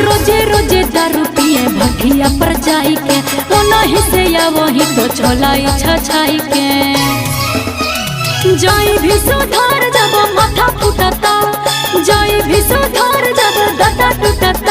रोजे रोजे दारू पिए भगिया पर जाई के ओनही से या वही तो छोलाई छछाई के जाई भी सुधार जब माथा फुटता जाई भी सुधार जब दाता टूटता